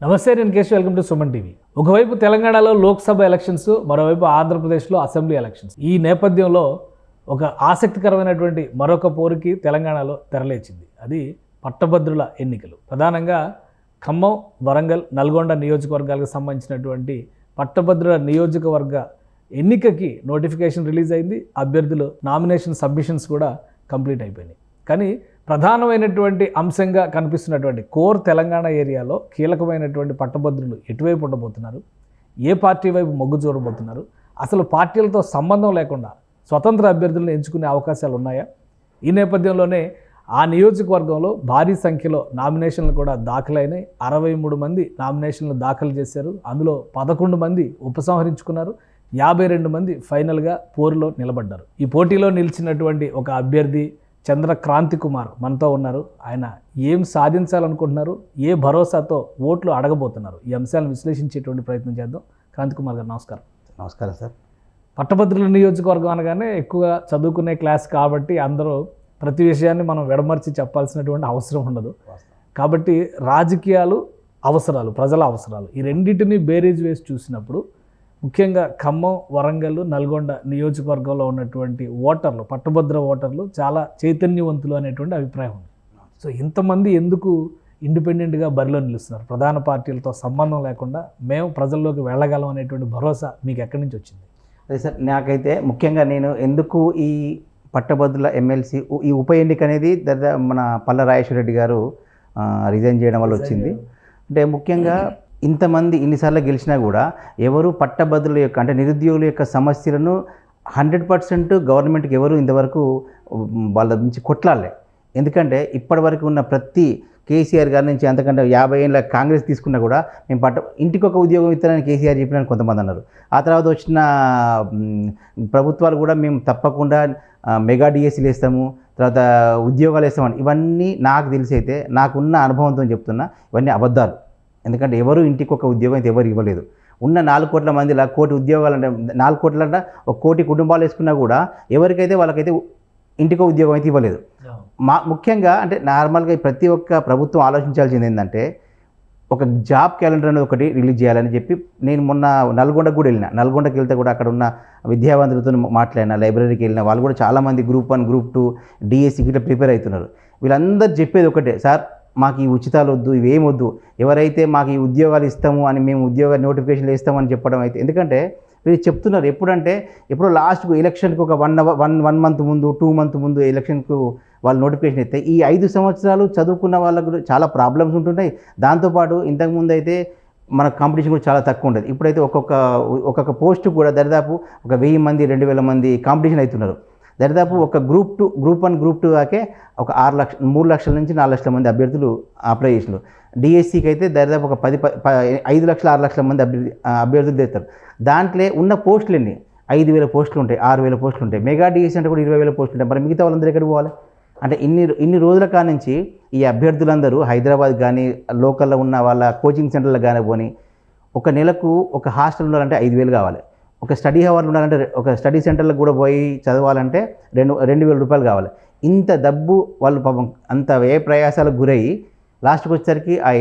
నమస్తే, నేను Keshav. Welcome to Suman TV. ఒకవైపు తెలంగాణలో లోక్సభ ఎలక్షన్స్, మరోవైపు ఆంధ్రప్రదేశ్లో అసెంబ్లీ ఎలక్షన్స్. ఈ నేపథ్యంలో ఒక ఆసక్తికరమైనటువంటి మరొక పోరుకి తెలంగాణలో తెరలేచింది. అది పట్టభద్రుల ఎన్నికలు. ప్రధానంగా ఖమ్మం, వరంగల్, నల్గొండ నియోజకవర్గాలకు సంబంధించినటువంటి పట్టభద్రుల నియోజకవర్గ ఎన్నికకి నోటిఫికేషన్ రిలీజ్ అయింది. అభ్యర్థులు నామినేషన్ సబ్మిషన్స్ కూడా కంప్లీట్ అయిపోయినాయి. కానీ ప్రధానమైనటువంటి అంశంగా కనిపిస్తున్నటువంటి కోర్ తెలంగాణ ఏరియాలో కీలకమైనటువంటి పట్టభద్రులు ఎటువైపు ఉండబోతున్నారు, ఏ పార్టీ వైపు మొగ్గు చూడబోతున్నారు, అసలు పార్టీలతో సంబంధం లేకుండా స్వతంత్ర అభ్యర్థులను ఎంచుకునే అవకాశాలు ఉన్నాయా? ఈ నేపథ్యంలోనే ఆ నియోజకవర్గంలో భారీ సంఖ్యలో నామినేషన్లు కూడా దాఖలైనాయి. 63 మంది నామినేషన్లు దాఖలు చేశారు. అందులో 11 మంది ఉపసంహరించుకున్నారు. 52 మంది ఫైనల్గా పోరులో నిలబడ్డారు. ఈ పోటీలో నిలిచినటువంటి ఒక అభ్యర్థి చంద్రక్రాంతి కుమార్ మనతో ఉన్నారు. ఆయన ఏం సాధించాలనుకుంటున్నారు, ఏ భరోసాతో ఓట్లు అడగబోతున్నారు, ఈ అంశాలను విశ్లేషించేటువంటి ప్రయత్నం చేద్దాం. క్రాంతి కుమార్ గారు నమస్కారం. నమస్కారం సార్. పట్టభద్రుల నియోజకవర్గం అనగానే ఎక్కువగా చదువుకునే క్లాస్ కాబట్టి అందరూ ప్రతి విషయాన్ని మనం విడమర్చి చెప్పాల్సినటువంటి అవసరం ఉండదు. కాబట్టి రాజకీయాలు, అవసరాలు, ప్రజల అవసరాలు, ఈ రెండింటినీ బేరీజ్ వేసి చూసినప్పుడు ముఖ్యంగా ఖమ్మం, వరంగల్, నల్గొండ నియోజకవర్గంలో ఉన్నటువంటి ఓటర్లు, పట్టభద్ర ఓటర్లు చాలా చైతన్యవంతులు అనేటువంటి అభిప్రాయం ఉంది. సో ఇంతమంది ఎందుకు ఇండిపెండెంట్గా బరిలో నిలుస్తున్నారు? ప్రధాన పార్టీలతో సంబంధం లేకుండా మేము ప్రజల్లోకి వెళ్ళగలం అనేటువంటి భరోసా మీకు ఎక్కడి నుంచి వచ్చింది? అదే సార్, నాకైతే ముఖ్యంగా నేను ఎందుకు ఈ పట్టభద్రుల ఎమ్మెల్సీ ఈ ఉప ఎన్నిక అనేది మన పల్ల రాజేశ్వర రెడ్డి గారు రిజైన్ చేయడం వల్ల వచ్చింది. అంటే ముఖ్యంగా ఇంతమంది ఇన్నిసార్లు గెలిచినా కూడా ఎవరు పట్టభద్రుల యొక్క అంటే నిరుద్యోగుల యొక్క సమస్యలను 100% గవర్నమెంట్కి ఎవరు ఇంతవరకు వాళ్ళ నుంచి కొట్లాడలే. ఎందుకంటే ఇప్పటివరకు ఉన్న ప్రతి కేసీఆర్ గారి నుంచి అంతకంటే 50 ఏళ్ళ కాంగ్రెస్ తీసుకున్నా కూడా మేము ఇంటికి ఒక ఉద్యోగం ఇస్తానని కేసీఆర్ చెప్పినని కొంతమంది అన్నారు. ఆ తర్వాత వచ్చిన ప్రభుత్వాలు కూడా మేము తప్పకుండా మెగా డిఎస్సీలు వేస్తాము, తర్వాత ఉద్యోగాలు వేస్తామని, ఇవన్నీ నాకు తెలిసి అయితే నాకున్న అనుభవంతో చెప్తున్నా ఇవన్నీ అబద్ధాలు. ఎందుకంటే ఎవరు ఇంటికి ఒక ఉద్యోగం అయితే ఎవరు ఇవ్వలేదు. ఉన్న 4 కోట్ల మందిలో 1 కోటి ఉద్యోగాలు అంటే 4 కోట్లంట 1 కోటి కుటుంబాలు వేసుకున్నా కూడా ఎవరికైతే వాళ్ళకైతే ఇంటికో ఉద్యోగం అయితే ఇవ్వలేదు. ముఖ్యంగా అంటే నార్మల్గా ప్రతి ఒక్క ప్రభుత్వం ఆలోచించాల్సింది ఏంటంటే ఒక జాబ్ క్యాలెండర్ అనేది ఒకటి రిలీజ్ చేయాలని చెప్పి నేను మొన్న నల్గొండకు కూడా వెళ్ళిన. నల్గొండకి వెళ్తే కూడా అక్కడ ఉన్న విద్యావంతులతో మాట్లాడిన, లైబ్రరీకి వెళ్ళిన. వాళ్ళు కూడా చాలామంది గ్రూప్ 1, గ్రూప్ 2, డిఎస్సికి ఇట్లా ప్రిపేర్ అవుతున్నారు. వీళ్ళందరూ చెప్పేది ఒకటే, సార్ మాకు ఈ ఉచితాలు వద్దు, ఇవేం వద్దు, ఎవరైతే మాకు ఈ ఉద్యోగాలు ఇస్తాము అని మేము ఉద్యోగ నోటిఫికేషన్లు ఇస్తామని చెప్పడం అయితే. ఎందుకంటే వీళ్ళు చెప్తున్నారు ఎప్పుడంటే ఎప్పుడో లాస్ట్కు ఎలక్షన్కి ఒక 1 మంత్ ముందు, 2 మంత్ ముందు ఎలక్షన్కు వాళ్ళు నోటిఫికేషన్ ఇస్తే ఈ 5 సంవత్సరాలు చదువుకున్న వాళ్ళకు చాలా ప్రాబ్లమ్స్ ఉంటుంటాయి. దాంతోపాటు ఇంతకుముందు అయితే మన కాంపిటీషన్ కూడా చాలా తక్కువ ఉండేది. ఇప్పుడైతే ఒక్కొక్క పోస్టు కూడా దరిదాపు ఒక 1000 మంది, 2000 మంది కాంపిటీషన్ అవుతున్నారు. దరిదాపు ఒక గ్రూప్ 1, గ్రూప్ 2 కాకే ఒక 3 లక్షల నుంచి 4 లక్షల మంది అభ్యర్థులు అప్లై చేసినారు. డిఎస్సికి అయితే దరిదాపు ఒక 5 లక్షల 6 లక్షల మంది అభ్యర్థులు తెస్తారు. దాంట్లో ఉన్న పోస్టులు ఎన్ని? 5000 పోస్టులు ఉంటాయి, 6000 పోస్టులు ఉంటాయి. మెగా డిఎస్సి అంటే కూడా 20,000 పోస్టులు ఉంటాయి. మరి మిగతా వాళ్ళందరూ ఎక్కడికి పోవాలి? అంటే ఇన్ని రోజుల కాడ నుంచి ఈ అభ్యర్థులందరూ హైదరాబాద్ కానీ లోకల్లో ఉన్న వాళ్ళ కోచింగ్ సెంటర్లకు కానీ పోని ఒక నెలకు ఒక హాస్టల్ ఉండాలంటే 5,000 కావాలి. ఒక స్టడీ అవర్లు ఉండాలంటే ఒక స్టడీ సెంటర్లకు కూడా పోయి చదవాలంటే 2,000 రూపాయలు కావాలి. ఇంత డబ్బు వాళ్ళు పాపం అంత వ్యయ ప్రయాసాలకు గురయ్యి లాస్ట్కి వచ్చేసరికి ఆ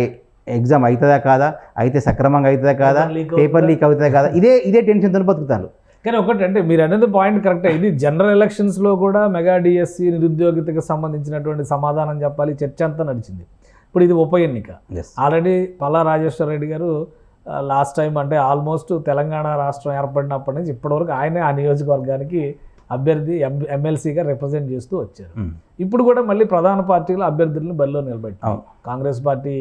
ఎగ్జామ్ అవుతుందా కాదా, అయితే సక్రమంగా అవుతుందా కాదా, పేపర్ లీక్ అవుతుందా కాదా, ఇదే టెన్షన్తో బతుకుతారు. కానీ ఒకటి అంటే మీరు అనేది పాయింట్ కరెక్టే. ఇది జనరల్ ఎలక్షన్స్లో కూడా మెగా డిఎస్సి నిరుద్యోగితకు సంబంధించినటువంటి సమాధానం చెప్పాలి, చర్చ అంతా నడిచింది. ఇప్పుడు ఇది ఉప ఎన్నిక. ఆల్రెడీ పల్లా రాజేశ్వర రెడ్డి గారు లాస్ట్ టైం అంటే ఆల్మోస్ట్ తెలంగాణ రాష్ట్రం ఏర్పడినప్పటి నుంచి ఇప్పటివరకు ఆయనే ఆ నియోజకవర్గానికి అభ్యర్థి ఎమ్మెల్సీగా రిప్రజెంట్ చేస్తూ వచ్చారు. ఇప్పుడు కూడా మళ్ళీ ప్రధాన పార్టీలు అభ్యర్థులను బరిలో నిలబెట్టారు. కాంగ్రెస్ పార్టీ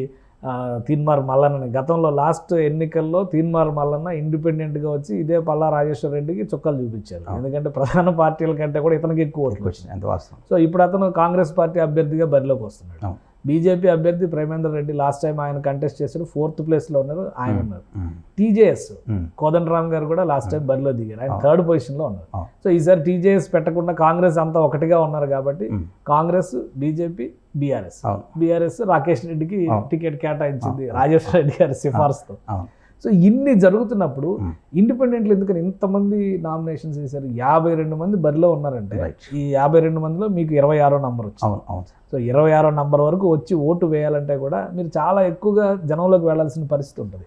తీన్మార్ మల్లన్నని గతంలో లాస్ట్ ఎన్నికల్లో తీన్మార్ మల్లన్న ఇండిపెండెంట్గా వచ్చి ఇదే పల్లా రాజేశ్వర రెడ్డికి చుక్కలు చూపించారు. ఎందుకంటే ప్రధాన పార్టీల కంటే కూడా ఇతనికి ఎక్కువ ఓట్లు వచ్చినాయి. సో ఇప్పుడు అతను కాంగ్రెస్ పార్టీ అభ్యర్థిగా బరిలోకి వస్తున్నాడు. బీజేపీ అభ్యర్థి ప్రేమేందర్ రెడ్డి లాస్ట్ టైం ఆయన కంటెస్ట్ చేశారు, 4th ప్లేస్లో ఉన్నారు, ఆయన ఉన్నారు. టీజేఎస్ కోదండరామ్ గారు కూడా లాస్ట్ టైం బరిలో దిగారు, ఆయన 3rd పొజిషన్లో ఉన్నారు. సో ఈసారి టీజేఎస్ పెట్టకుండా కాంగ్రెస్ అంతా ఒకటిగా ఉన్నారు కాబట్టి కాంగ్రెస్, బీజేపీ, బీఆర్ఎస్ రాకేష్ రెడ్డికి టికెట్ కేటాయించింది రాజేశ్వర రెడ్డి గారి సిఫార్సుతో. సో ఇన్ని జరుగుతున్నప్పుడు ఇండిపెండెంట్లు ఎందుకని ఇంతమంది నామినేషన్స్ వేశారు? 52 మంది బరిలో ఉన్నారంటే ఈ 52 మందిలో మీకు 26వ నంబర్ వచ్చింది. అవును అవును. సో 26వ నంబర్ వరకు వచ్చి ఓటు వేయాలంటే కూడా మీరు చాలా ఎక్కువగా జనంలోకి వెళ్లాల్సిన పరిస్థితి ఉంటుంది.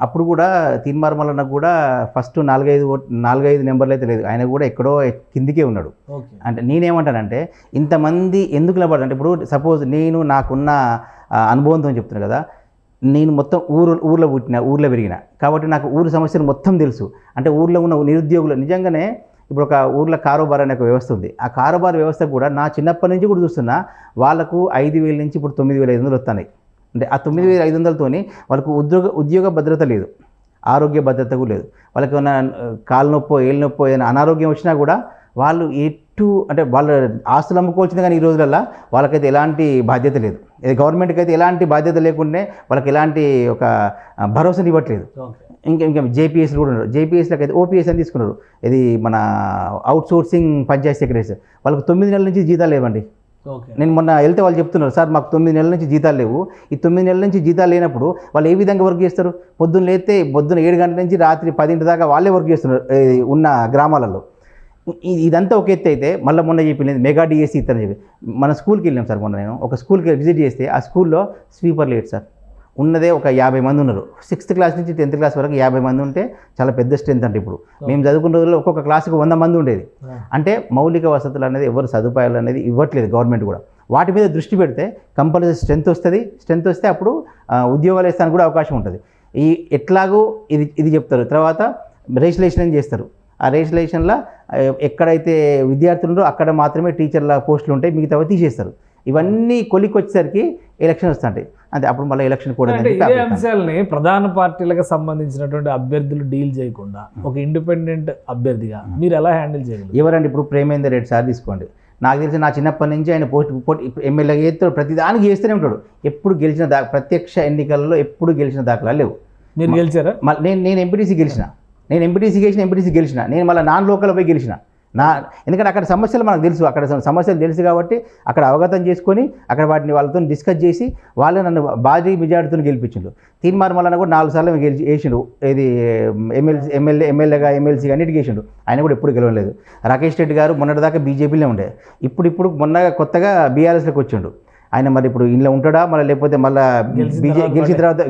అప్పుడు కూడా తీర్మార్మలన్న కూడా ఫస్ట్ 4-5 నెంబర్లు అయితే లేదు, ఆయన కూడా ఎక్కడో కిందికే ఉన్నాడు. అంటే నేనేమంటానంటే ఇంతమంది ఎందుకు నిలబడాలి అంటే, ఇప్పుడు సపోజ్ నేను నాకున్న అనుభవంతో చెప్తున్నాను కదా, నేను మొత్తం ఊర్లో పుట్టిన, ఊర్లో పెరిగిన కాబట్టి నాకు ఊరు సమస్యలు మొత్తం తెలుసు. అంటే ఊర్లో ఉన్న నిరుద్యోగులు నిజంగానే ఇప్పుడు ఒక ఊర్లో కారోబార్ అనే ఒక వ్యవస్థ ఉంది. ఆ కారోబార్ వ్యవస్థ కూడా నా చిన్నప్పటి నుంచి కూడా చూస్తున్నా, వాళ్ళకు 5,000 నుంచి ఇప్పుడు 9,500 వస్తున్నాయి. అంటే ఆ 9,500తోని వాళ్ళకు ఉద్యోగ భద్రత లేదు, ఆరోగ్య భద్రత కూడా లేదు. వాళ్ళకి ఏమైనా కాలు నొప్పో ఏళ్ళు నొప్పో ఏదైనా అనారోగ్యం వచ్చినా కూడా వాళ్ళు అంటే వాళ్ళ ఆస్తులు అమ్ముకోవాల్సింది, కానీ ఈ రోజులలో వాళ్ళకైతే ఎలాంటి బాధ్యత లేదు. గవర్నమెంట్కి అయితే ఎలాంటి బాధ్యత లేకుండానే వాళ్ళకి ఎలాంటి ఒక భరోసాని ఇవ్వట్లేదు. ఇంకా జేపీఎస్లు కూడా ఉన్నారు. జేపీఎస్లకు అయితే ఓపీఎస్ అని తీసుకున్నారు. ఇది మన అవుట్ సోర్సింగ్ పంచాయతీ సెక్రటరీస్, వాళ్ళకి 9 నెలల నుంచి జీతాలు లేవండి. నేను మొన్న వెళ్తే వాళ్ళు చెప్తున్నారు, సార్ మాకు 9 నెలల నుంచి జీతాలు లేవు. ఈ 9 నెలల నుంచి జీతాలు లేనప్పుడు వాళ్ళు ఏ విధంగా వర్క్ చేస్తారు? పొద్దున్న 7 గంటల నుంచి రాత్రి 10 దాకా వాళ్ళే వర్క్ చేస్తున్నారు ఉన్న గ్రామాలలో. ఇదంతా ఒక ఎత్తు అయితే, మొన్న చెప్పింది మెగా డిఎస్సి ఇస్తారని చెప్పి మన స్కూల్కి వెళ్ళాం సార్. మొన్న నేను ఒక స్కూల్కి విజిట్ చేస్తే ఆ స్కూల్లో స్వీపర్ లేట్ సార్, ఉన్నదే ఒక 50 మంది ఉన్నారు. 6th క్లాస్ నుంచి 10th క్లాస్ వరకు 50 మంది ఉంటే చాలా పెద్ద స్ట్రెంత్. అంటే ఇప్పుడు మేము చదువుకున్న రోజుల్లో ఒక్కొక్క క్లాసుకు 100 మంది ఉండేది. అంటే మౌలిక వసతులు అనేది ఎవరు సదుపాయాలు అనేది ఇవ్వట్లేదు గవర్నమెంట్ కూడా. వాటి మీద దృష్టి పెడితే కంపల్సరీ స్ట్రెంత్ వస్తుంది. స్ట్రెంత్ వస్తే అప్పుడు ఉద్యోగాలు వేస్తానికి కూడా అవకాశం ఉంటుంది. ఎట్లాగో ఇది చెప్తారు. తర్వాత రిజిస్ట్రేషన్ అని చేస్తారు. ఆ రిజిస్ట్రేషన్లో ఎక్కడైతే విద్యార్థులు ఉండో అక్కడ మాత్రమే టీచర్ల పోస్టులు ఉంటాయి, మిగతావి తీసేస్తారు. ఇవన్నీ కొలికొచ్చేసరికి ఎలక్షన్ వస్తుంటాయి. అంటే అప్పుడు మళ్ళీ ఎలక్షన్ కూడా ఇదే అంశాలని ప్రధాన పార్టీలకు సంబంధించినటువంటి అభ్యర్థులు డీల్ చేయకుండా ఒక ఇండిపెండెంట్ అభ్యర్థిగా మీరు ఎలా హ్యాండిల్ చేయగలరు? ఎవరండి ఇప్పుడు ప్రేమేందర్ రెడ్డి సార్ తీసుకోండి. నాకు తెలిసి నా చిన్నప్పటి నుంచి ఆయన పోటీ ఎమ్మెల్యేగా చేస్తాడు, ప్రతిదానికి చేస్తూనే ఉంటాడు. ఎప్పుడు గెలిచిన ప్రత్యక్ష ఎన్నికల్లో ఎప్పుడు గెలిచిన దాఖలాలు లేవు. మీరు గెలిచారా? నేను ఎంపీటీసీ గెలిచిన, నేను మళ్ళీ నాన్ లోకల్ పోయి గెలిచిన. ఎందుకంటే అక్కడ సమస్యలు మనకు తెలుసు, అక్కడ సమస్యలు తెలుసు కాబట్టి అక్కడ అవగతం చేసుకొని అక్కడ వాటిని వాళ్ళతో డిస్కస్ చేసి వాళ్ళే నన్ను భారీ మెజార్టీతో గెలిపించిండు. తీర్మార్మలన్న కూడా 4 సార్లు వేసిండు. ఇది ఎమ్మెల్యేగా ఎమ్మెల్సీగా అన్నిటికీ వేసిండు. ఆయన కూడా ఎప్పుడు గెలవలేదు. రాకేష్ రెడ్డి గారు మొన్నటిదాకా బీజేపీలో ఉండే, ఇప్పుడు మొన్న కొత్తగా బీఆర్ఎస్లోకి వచ్చిండు. ఆయన మరి ఇప్పుడు ఇంట్లో ఉంటాడా మళ్ళీ, లేకపోతే మళ్ళీ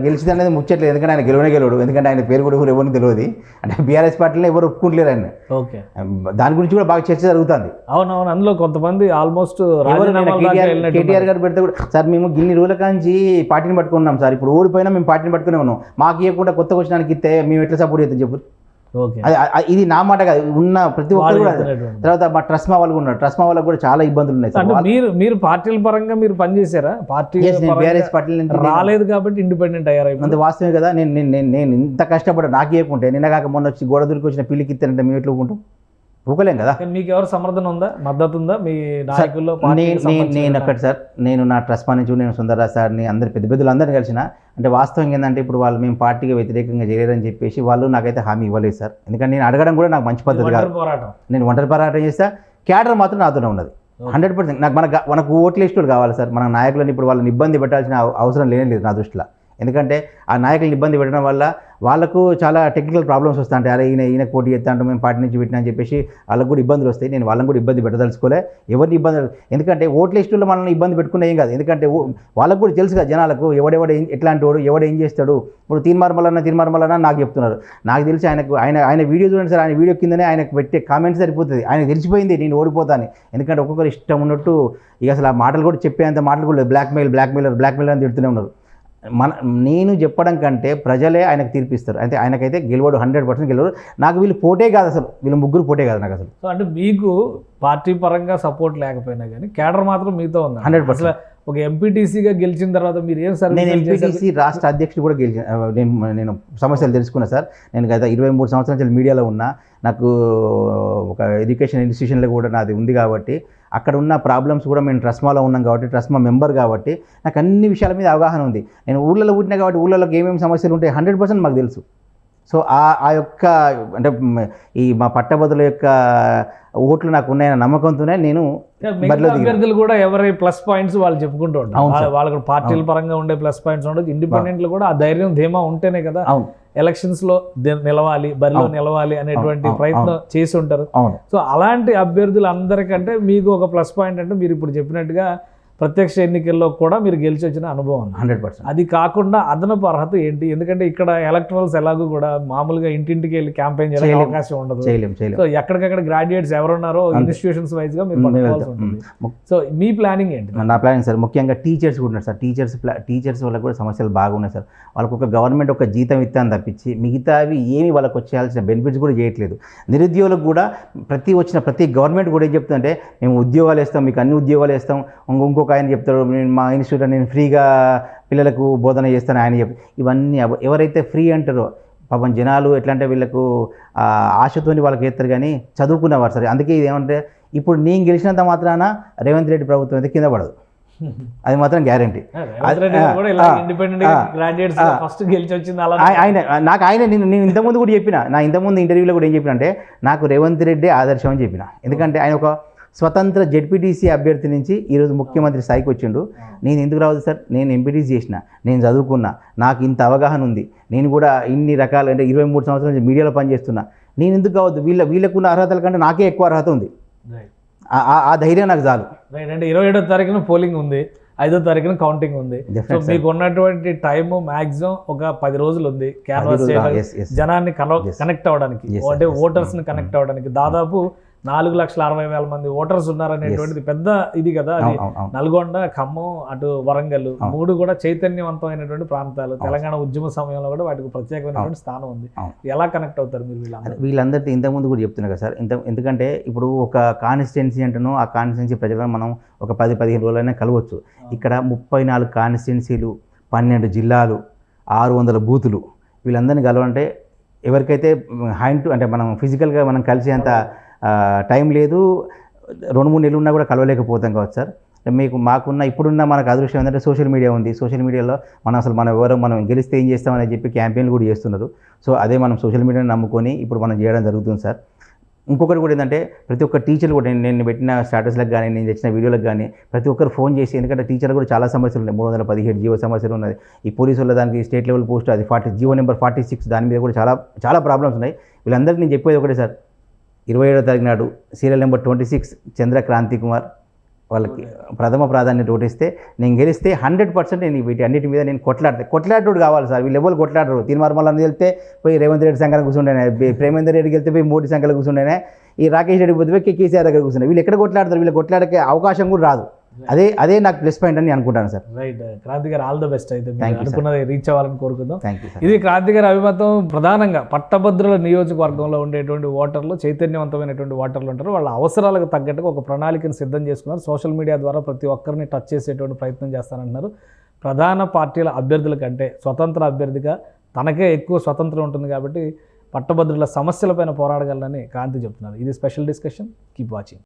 గెలిచిన అనేది ముచ్చట్లేదు. ఎందుకంటే ఆయన గెలవడు, ఎందుకంటే ఆయన పేరు కూడా ఎవరిని తెలియదు. అంటే బీఆర్ఎస్ పార్టీలో ఎవరు ఒప్పుకుంటలేరు ఆయన. దాని గురించి కూడా బాగా చర్చ జరుగుతుంది. అవునవును, అందులో కొంతమంది ఆల్మోస్ట్ కేటీఆర్ గారు పెడితే కూడా, సార్ మేము గిన్ని రోజుల కాంచి పార్టీని పట్టుకున్నాం సార్, ఇప్పుడు ఓడిపోయినా మేము పార్టీని పట్టుకునే ఉన్నాం, మాకు ఇవ్వకుండా కొత్తగా వచ్చినానికి ఇస్తే మేము ఎట్లా సపోర్ట్ చేస్తాం చెప్పు. ఇది నా మాట కాదు, ఉన్న ప్రతి ఒక్కరు కూడా. తర్వాత మా ట్రస్మా వాళ్ళు ఉన్నారు, ట్రస్మా వాళ్ళకి కూడా చాలా ఇబ్బందులు ఉన్నాయి. మీరు పార్టీల పరంగా మీరు పనిచేశారా? పార్టీ బీఆర్ఎస్ పార్టీ రాలేదు కాబట్టి ఇండిపెండెంట్ అయ్యారు. అంత వాస్తవమే కదా. నేను ఇంత కష్టపడ్డా, నాకు ఇవ్వకుంటే నిన్న కాక మొన్న వచ్చి గోడ దూరికి వచ్చిన పిల్లికి ఇస్తానంటే మేము ఎట్లా ఊకుంటాం? ఊకలేం కదా. మీకు ఎవరు సమర్థన ఉందా, మద్దతు ఉందా మీ నాయకుల్లో? నేను అక్కడ సార్, నేను నా ట్రస్మా నుంచి నేను సుందరరాజ్ సార్ని అందరు పెద్దలు అందరిని కలిసిన. అంటే వాస్తవం ఏంటంటే ఇప్పుడు వాళ్ళు మేము పార్టీకి వ్యతిరేకంగా చేయలేరని చెప్పేసి వాళ్ళు నాకైతే హామీ ఇవ్వలేదు సార్. ఎందుకంటే నేను అడగడం కూడా నాకు మంచి పద్ధతి కాదు. నేను ఒంటరి పోరాటం చేస్తా, క్యాడర్ మాత్రం నాతోనే ఉన్నది 100%. మనకు ఓట్లు వేసేవాళ్ళు కావాలి సార్. మన నాయకులను ఇప్పుడు వాళ్ళని ఇబ్బంది పెట్టాల్సిన అవసరం లేదు నా దృష్టిలో. ఎందుకంటే ఆ నాయకులను ఇబ్బంది పెట్టడం వల్ల వాళ్ళకు చాలా టెక్నికల్ ప్రాబ్లమ్స్ వస్తాయి. అరే ఈయన పోటీ చేస్తా అంటే మేము పార్టీ నుంచి పెట్టినా అని చెప్పేసి వాళ్ళకు కూడా ఇబ్బందులు వస్తాయి. నేను వాళ్ళని కూడా ఇబ్బంది పెట్టదలుచుకోలే, ఎవరిని ఇబ్బంది. ఎందుకంటే ఓట్ల లిస్టులో మనల్ని ఇబ్బంది పెట్టుకునే ఏం కాదు. ఎందుకంటే వాళ్ళకు కూడా తెలుసు కదా జనాలకు, ఎవడెవడ ఎట్లాంటి వాడు, ఎవడేం చేస్తాడు. ఇప్పుడు తీర్మార్మలన్న నాకు చెప్తున్నారు. నాకు తెలిసి ఆయన వీడియో చూడండి సార్, ఆయన వీడియో కిందనే ఆయనకు పెట్టే కామెంట్స్ సరిపోతుంది. ఆయనకు తెలిసిపోయింది నేను ఓడిపోతాను. ఎందుకంటే ఒక్కొక్కరు ఇష్టం ఉన్నట్టు ఇక అసలు ఆ మాటలు కూడా చెప్పేంత మాటలు కూడా బ్లాక్మెయిల్ అని తిడుతూనే ఉన్నారు. నేను చెప్పడం కంటే ప్రజలే ఆయనకు తీర్పిస్తారు. అయితే ఆయనకైతే గెలవడు, 100% గెలవడు. నాకు వీళ్ళు పోటే కాదు, అసలు వీళ్ళు ముగ్గురు పోటే కాదు నాకు అసలు. అంటే మీకు పార్టీ పరంగా సపోర్ట్ లేకపోయినా కానీ క్యాడర్ మాత్రం మీతో ఉంది 100%. ఒక ఎంపీటీసీగా గెలిచిన తర్వాత మీరు ఏం సార్? నేను ఎంపీటీసీ రాష్ట్ర అధ్యక్షుడు కూడా గెలిచిన. నేను సమస్యలు తెలుసుకున్నా సార్. నేను గత 23 సంవత్సరాల నుంచి మీడియాలో ఉన్నా. నాకు ఒక ఎడ్యుకేషన్ ఇన్స్టిట్యూషన్లో కూడా నాది ఉంది కాబట్టి అక్కడ ఉన్న ప్రాబ్లమ్స్ కూడా మేము ట్రస్మాలో ఉన్నాం కాబట్టి, ట్రస్మా మెంబర్ కాబట్టి నాకు అన్ని విషయాల మీద అవగాహన ఉంది. నేను ఊళ్ళలో పుట్టినా కాబట్టి ఊళ్ళలోకి ఏమేమి సమస్యలు ఉంటాయి 100% మాకు తెలుసు. సో ఆ యొక్క అంటే ఈ మా పట్టభద్రుల యొక్క ఓట్లు నాకు ఉన్నాయన్న నమ్మకంతోనే నేను మిగతా అభ్యర్థులు కూడా ఎవరి ప్లస్ పాయింట్స్ వాళ్ళు చెప్పుకుంటూ ఉంటారు. వాళ్ళకి పార్టీల పరంగా ఉండే ప్లస్ పాయింట్స్ ఉండదు, ఇండిపెండెంట్లు కూడా ఆ ధైర్యం ధీమా ఉంటేనే కదా ఎలక్షన్స్ లో నిలవాలి, బరిలో నిలవాలి అనేటువంటి ప్రయత్నం చేసి ఉంటారు. సో అలాంటి అభ్యర్థులు అందరికంటే మీకు ఒక ప్లస్ పాయింట్ అంటే మీరు ఇప్పుడు చెప్పినట్టుగా ప్రత్యక్ష ఎన్నికల్లో కూడా మీరు గెలిచి వచ్చిన అనుభవం 100%. అది కాకుండా అదనపు అర్హత ఏంటి? ఎందుకంటే ఇక్కడ ఎలక్ట్రల్స్ ఎలాగో కూడా మామూలుగా ఇంటింటికి వెళ్ళి క్యాంపెయిన్ చేయడానికి అవకాశం ఉండదు. సో ఎక్కడికక్కడ గ్రాడ్యుయేట్స్ ఎవరున్నారో ఇన్స్టిట్యూషన్స్ వైజ్ గా మీరు పట్టుకోవాల్సి ఉంటుంది. సో మీ ప్లానింగ్ ఏంటి? నా ప్లానింగ్ సార్ ముఖ్యంగా టీచర్స్ కూడా ఉన్నారు సార్. టీచర్స్ వాళ్ళకి కూడా సమస్యలు బాగున్నాయి సార్. వాళ్ళకు ఒక గవర్నమెంట్ ఒక జీతం ఇస్తాను తప్పించి మిగతావి ఏమి వాళ్ళకి వచ్చేయాల్సిన బెనిఫిట్స్ కూడా చేయట్లేదు. నిరుద్యోగులకు కూడా ప్రతి గవర్నమెంట్ కూడా ఏం చెప్తుందంటే మేము ఉద్యోగాలు ఇస్తాం, మీకు అన్ని ఉద్యోగాలు ఇస్తాం. ఇంకొక ఆయన చెప్తాడు నేను మా ఇన్స్టిట్యూట్లో నేను ఫ్రీగా పిల్లలకు బోధన చేస్తాను ఆయన ఇవన్నీ ఎవరైతే ఫ్రీ అంటారో పాపం జనాలు ఎట్లా అంటే వీళ్ళకు ఆశతోని వాళ్ళకి వేస్తారు కానీ చదువుకున్నవారు సరే. అందుకే ఇది ఏమంటే ఇప్పుడు నేను గెలిచినంత మాత్రాన రేవంత్ రెడ్డి ప్రభుత్వం అయితే కింద పడదు, అది మాత్రం గ్యారంటీ. ఆయన నేను ఇంతకుముందు కూడా చెప్పిన, నా ఇంతకుముందు ఇంటర్వ్యూలో కూడా ఏం చెప్పిన అంటే నాకు రేవంత్ రెడ్డి ఆదర్శం అని చెప్పిన. ఎందుకంటే ఆయన ఒక స్వతంత్ర జెడ్పీటీసీ అభ్యర్థి నుంచి ఈరోజు ముఖ్యమంత్రి స్థాయికి వచ్చిండు. నేను ఎందుకు రావద్దు సార్? నేను ఎంపీటీసీ చేసిన, నేను చదువుకున్నా, నాకు ఇంత అవగాహన ఉంది, నేను కూడా ఇన్ని రకాలు అంటే 23 సంవత్సరాల నుంచి మీడియాలో పనిచేస్తున్నా, నేను ఎందుకు కావద్దు? వీళ్ళకున్న అర్హతల కంటే నాకే ఎక్కువ అర్హత ఉంది. ఆ ధైర్యం నాకు చాలు. అంటే 27వ తారీఖున పోలింగ్ ఉంది, 5వ తారీఖున కౌంటింగ్ ఉంది. సో మీకు ఉన్నటువంటి టైం మాక్సిమం ఒక 10 రోజులు ఉంది క్యాన్వాస్ జనాన్ని కనెక్ట్ అవ్వడానికి, అంటే ఓటర్స్ని కనెక్ట్ అవ్వడానికి. దాదాపు 4,60,000 మంది ఓటర్స్ ఉన్నారనేటువంటిది పెద్ద ఇది కదా. అది నల్గొండ, ఖమ్మం, అటు వరంగల్ 3 కూడా చైతన్యవంతమైనటువంటి ప్రాంతాలు. తెలంగాణ ఉద్యమ సమయంలో కూడా వాటికి ప్రత్యేకమైనటువంటి స్థానం ఉంది. ఎలా కనెక్ట్ అవుతారు మీరు వీళ్ళందరితో? ఇంతకుముందు కూడా చెప్తున్నా కదా సార్. ఎందుకంటే ఇప్పుడు ఒక కాన్స్టిట్యున్సీ అంటేనో ఆ కాన్స్టిట్యున్సీ ప్రజలను మనం ఒక 10-15 రోజులైనా కలవచ్చు. ఇక్కడ 34 కాన్స్టిట్యున్సీలు, 12 జిల్లాలు, 600 బూతులు, వీళ్ళందరినీ కలవాలంటే ఎవరికైతే హ్యాండ్ అంటే మనం ఫిజికల్గా మనం కలిసేంత టైం లేదు, 2-3 నెలలు ఉన్నా కూడా కలవలేకపోతాం కావచ్చు సార్. మాకున్న ఇప్పుడున్న మనకు అదృష్టం ఏంటంటే సోషల్ మీడియా ఉంది. సోషల్ మీడియాలో మనం గెలిస్తే ఏం చేస్తామని చెప్పి క్యాంపెయిన్లు కూడా చేస్తున్నారు. సో అదే మనం సోషల్ మీడియాని నమ్ముకొని ఇప్పుడు మనం చేయడం జరుగుతుంది సార్. ఇంకొకటి కూడా ఏంటంటే ప్రతి ఒక్క టీచర్ కూడా నేను పెట్టిన స్టాటస్లకు కానీ నేను తెచ్చిన వీడియోలకు కానీ ప్రతి ఒక్కరు ఫోన్ చేసి, ఎందుకంటే టీచర్ కూడా చాలా సమస్యలు ఉన్నాయి. 317 జీవో సమస్యలు ఉన్నది. ఈ పోలీసు వాళ్ళ దానికి స్టేట్ లెవెల్ పోస్ట్ అది జీవో నెంబర్ 46 దాని మీద కూడా చాలా ప్రాబ్లమ్స్ ఉన్నాయి. వీళ్ళందరికీ నేను చెప్పేది ఒకటే సార్, 27వ తారీఖు నాడు సీరియల్ నెంబర్ 26 చంద్రక్రాంతి కుమార్ వాళ్ళకి ప్రథమ ప్రాధాన్యత ఓటిస్తే నేను గెలిస్తే 100% నేను వీటి అన్నిటి మీద నేను కొట్లాడోడు కావాలి సార్. వీళ్ళు ఎవరు కొట్లాడరు. తీర్మార్మల్ని వెళ్తే పోయి రేవంత్ రెడ్డి సంఘాలు కూర్చుండేనే, ప్రేమేందర్ రెడ్డికి వెళ్తే పోయి మోడీ సంఘాలు కూర్చుండేనే, ఈ రాకేష్ రెడ్డికి పోతే పోయి కేసీఆర్ దగ్గర కూర్చున్నాయి. వీళ్ళు ఎక్కడ కొట్లాడతారు? వీళ్ళు కొట్లాడకే అవకాశం కూడా రాదు. అదే నాకు ప్లస్ పాయింట్ అని అనుకుంటాను సార్. రైట్. క్రాంతి గారు ఆల్ ద బెస్ట్. అయితే అనుకున్నది రీచ్ అవ్వాలని కోరుకుందాం. Thank you. ఇది క్రాంతి గారి అభిమతం. ప్రధానంగా పట్టభద్రుల నియోజకవర్గంలో ఉండేటువంటి ఓటర్లు, చైతన్యవంతమైనటువంటి ఓటర్లు ఉంటారు. వాళ్ళ అవసరాలకు తగ్గట్టుగా ఒక ప్రణాళికను సిద్ధం చేసుకున్నారు. సోషల్ మీడియా ద్వారా ప్రతి ఒక్కరిని టచ్ చేసేటువంటి ప్రయత్నం చేస్తానంటున్నారు. ప్రధాన పార్టీల అభ్యర్థుల కంటే స్వతంత్ర అభ్యర్థిగా తనకే ఎక్కువ స్వతంత్రం ఉంటుంది కాబట్టి పట్టభద్రుల సమస్యలపైన పోరాడగలనని క్రాంతి చెప్తున్నారు. ఇది స్పెషల్ డిస్కషన్. Keep watching.